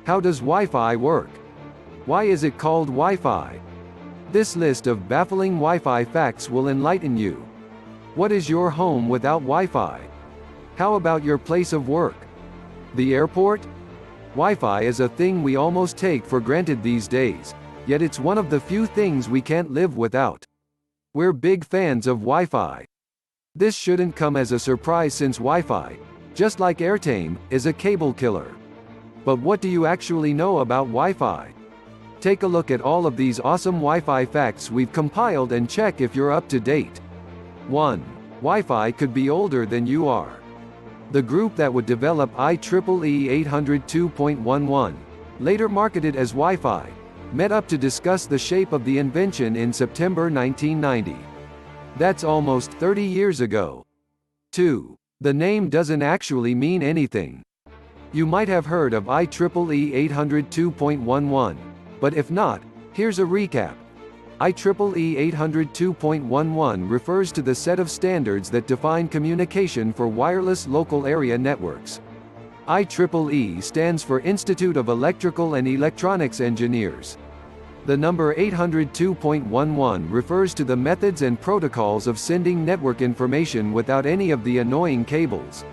How does Wi-Fi work? Why is it called Wi-Fi? This list of baffling Wi-Fi facts will enlighten you. What is your home without Wi-Fi? How about your place of work? The airport? Wi-Fi is a thing we almost take for granted these days, yet it's one of the few things we can't live without. We're big fans of Wi-Fi. This shouldn't come as a surprise since Wi-Fi, just like airtime, is a cable killer. But what do you actually know about Wi-Fi? Take a look at all of these awesome Wi-Fi facts we've compiled and check if you're up to date. 1. Wi-Fi could be older than you are. The group that would develop IEEE 802.11, later marketed as Wi-Fi, met up to discuss the shape of the invention in September 1990. That's almost 30 years ago. 2. The name doesn't actually mean anything. You might have heard of IEEE 802.11, but if not, here's a recap. IEEE 802.11 refers to the set of standards that define communication for wireless local area networks. IEEE stands for Institute of Electrical and Electronics Engineers. The number 802.11 refers to the methods and protocols of sending network information without any of the annoying cables.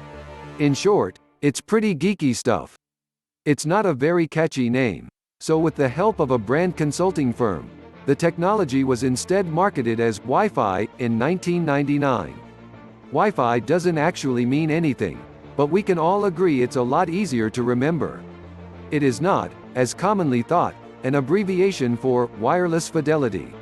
In short, it's pretty geeky stuff. It's not a very catchy name, so with the help of a brand consulting firm, the technology was instead marketed as Wi-Fi in 1999. Wi-Fi doesn't actually mean anything, but we can all agree it's a lot easier to remember. It is not, as commonly thought, an abbreviation for wireless fidelity.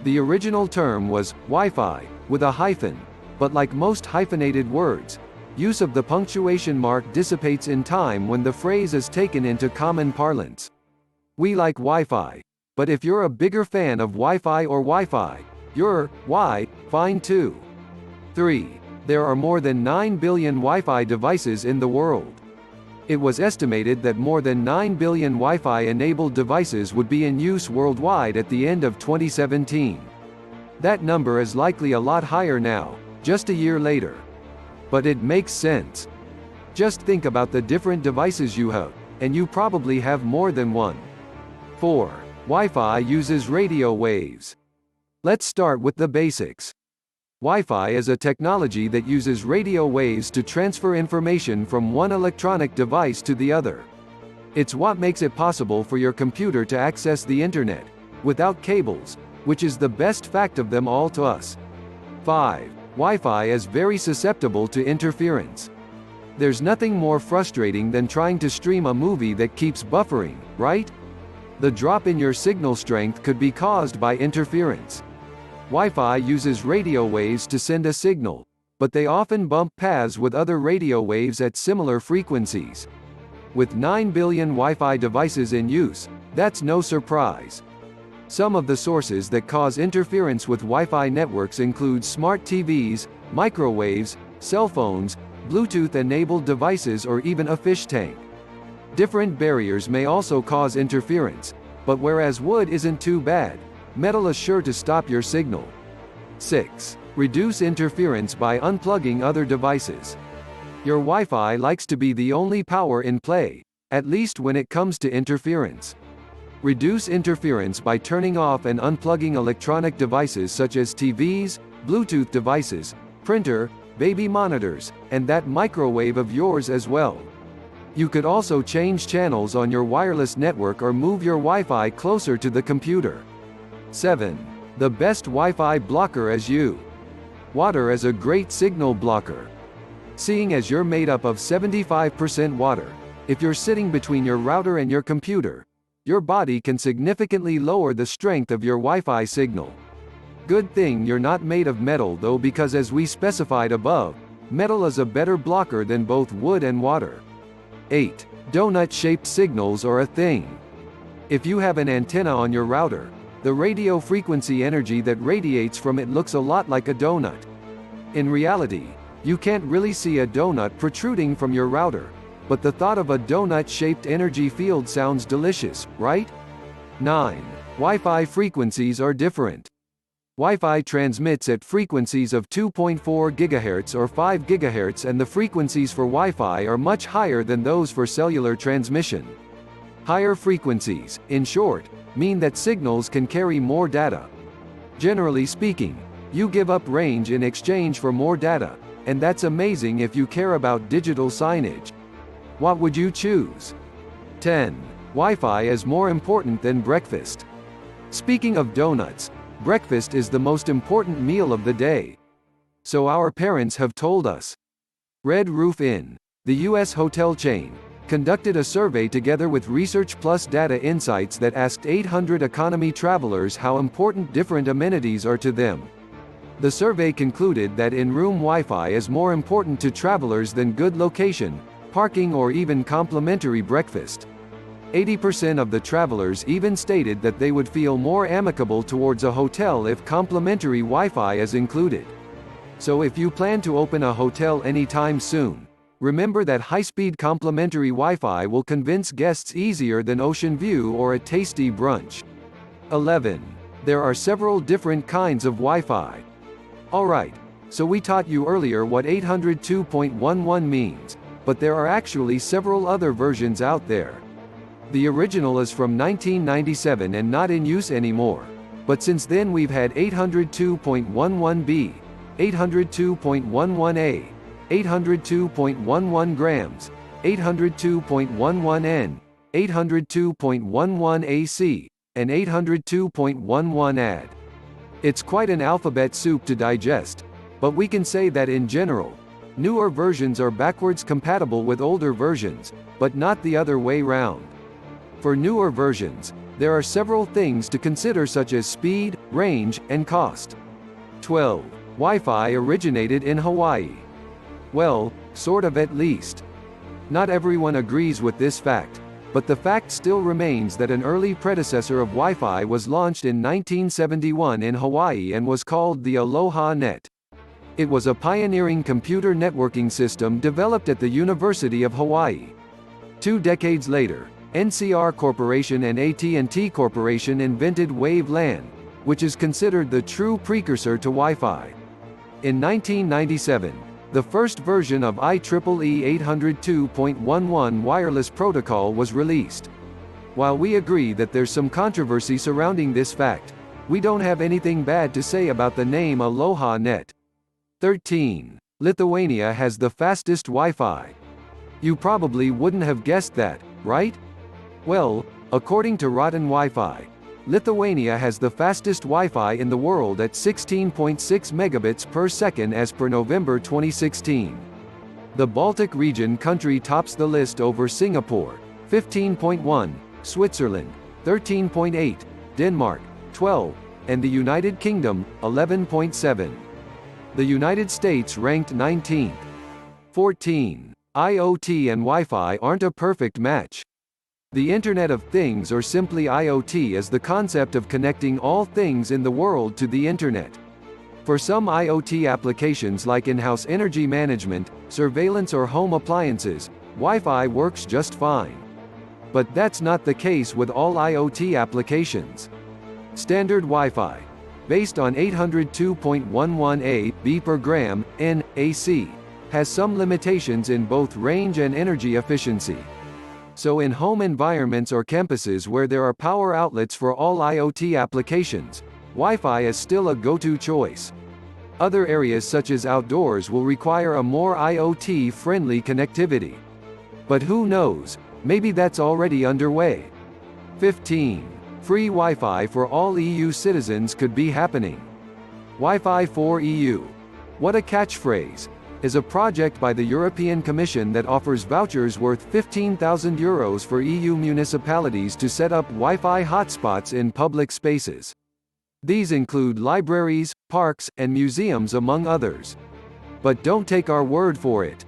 The original term was Wi-Fi, with a hyphen, but like most hyphenated words, use of the punctuation mark dissipates in time when the phrase is taken into common parlance. We like Wi-Fi, but if you're a bigger fan of Wi-Fi or Wi-Fi, you're fine too. 3. There are more than 9 billion Wi-Fi devices in the world. It was estimated that more than 9 billion Wi-Fi-enabled devices would be in use worldwide at the end of 2017. That number is likely a lot higher now, just a year later. But it makes sense. Just think about the different devices you have, and you probably have more than one. 4. Wi-Fi uses radio waves. Let's start with the basics. Wi-Fi is a technology that uses radio waves to transfer information from one electronic device to the other. It's what makes it possible for your computer to access the internet, without cables, which is the best fact of them all to us. 5. Wi-Fi is very susceptible to interference. There's nothing more frustrating than trying to stream a movie that keeps buffering, right? The drop in your signal strength could be caused by interference. Wi-Fi uses radio waves to send a signal, but they often bump paths with other radio waves at similar frequencies. With 9 billion Wi-Fi devices in use, that's no surprise. Some of the sources that cause interference with Wi-Fi networks include smart TVs, microwaves, cell phones, Bluetooth-enabled devices, or even a fish tank. Different barriers may also cause interference, but whereas wood isn't too bad, metal is sure to stop your signal. 6. Reduce interference by unplugging other devices. Your Wi-Fi likes to be the only power in play, at least when it comes to interference. Reduce interference by turning off and unplugging electronic devices such as TVs, Bluetooth devices, printer, baby monitors, and that microwave of yours as well. You could also change channels on your wireless network or move your Wi-Fi closer to the computer. 7. The best Wi-Fi blocker is you. Water is a great signal blocker. Seeing as you're made up of 75% water, if you're sitting between your router and your computer, your body can significantly lower the strength of your Wi-Fi signal. Good thing you're not made of metal though, because as we specified above, metal is a better blocker than both wood and water. 8. Donut-shaped signals are a thing. If you have an antenna on your router, the radio frequency energy that radiates from it looks a lot like a donut. In reality, you can't really see a donut protruding from your router, but the thought of a donut-shaped energy field sounds delicious, right? 9. Wi-Fi frequencies are different. Wi-Fi transmits at frequencies of 2.4 GHz or 5 GHz, and the frequencies for Wi-Fi are much higher than those for cellular transmission. Higher frequencies, in short, mean that signals can carry more data. Generally speaking, you give up range in exchange for more data, and that's amazing if you care about digital signage. What would you choose? 10. Wi-Fi is more important than breakfast. Speaking of donuts, breakfast is the most important meal of the day. So our parents have told us. Red Roof Inn, the U.S. hotel chain, conducted a survey together with Research Plus Data Insights that asked 800 economy travelers how important different amenities are to them. The survey concluded that in-room Wi-Fi is more important to travelers than good location, parking, or even complimentary breakfast. 80% of the travelers even stated that they would feel more amicable towards a hotel if complimentary Wi-Fi is included. So if you plan to open a hotel anytime soon, remember that high-speed complimentary Wi-Fi will convince guests easier than ocean view or a tasty brunch. 11. There are several different kinds of Wi-Fi. Alright, so we taught you earlier what 802.11 means, but there are actually several other versions out there. The original is from 1997 and not in use anymore, but since then we've had 802.11b, 802.11a, 802.11 grams, 802.11n, 802.11ac, and 802.11 ad. It's quite an alphabet soup to digest, but we can say that in general, newer versions are backwards compatible with older versions, but not the other way round. For newer versions, there are several things to consider such as speed, range, and cost. 12. Wi-Fi originated in Hawaii. Well, sort of at least. Not everyone agrees with this fact, but the fact still remains that an early predecessor of Wi-Fi was launched in 1971 in Hawaii and was called the Aloha Net. It was a pioneering computer networking system developed at the University of Hawaii. 2 decades later, NCR Corporation and AT&T Corporation invented Wave LAN, which is considered the true precursor to Wi-Fi. In 1997, the first version of IEEE 802.11 wireless protocol was released. While we agree that there's some controversy surrounding this fact, we don't have anything bad to say about the name Aloha Net. 13. Lithuania has the fastest Wi-Fi. You probably wouldn't have guessed that, right? Well, according to Rotten Wi-Fi, Lithuania has the fastest Wi-Fi in the world at 16.6 megabits per second as per November 2016. The Baltic region country tops the list over Singapore, 15.1, Switzerland, 13.8, Denmark, 12, and the United Kingdom, 11.7. The United States ranked 19th. 14. IoT and Wi-Fi aren't a perfect match. The Internet of Things, or simply IoT, is the concept of connecting all things in the world to the Internet. For some IoT applications like in-house energy management, surveillance, or home appliances, Wi-Fi works just fine. But that's not the case with all IoT applications. Standard Wi-Fi, based on 802.11a, b per gram, n, AC, has some limitations in both range and energy efficiency. So in home environments or campuses where there are power outlets for all IoT applications, Wi-Fi is still a go-to choice. Other areas such as outdoors will require a more IoT-friendly connectivity. But who knows, maybe that's already underway. 15. Free Wi-Fi for all EU citizens could be happening. Wi-Fi for EU. What a catchphrase! Is a project by the European Commission that offers vouchers worth €15,000 for EU municipalities to set up Wi-Fi hotspots in public spaces. These include libraries, parks, and museums among others. But don't take our word for it.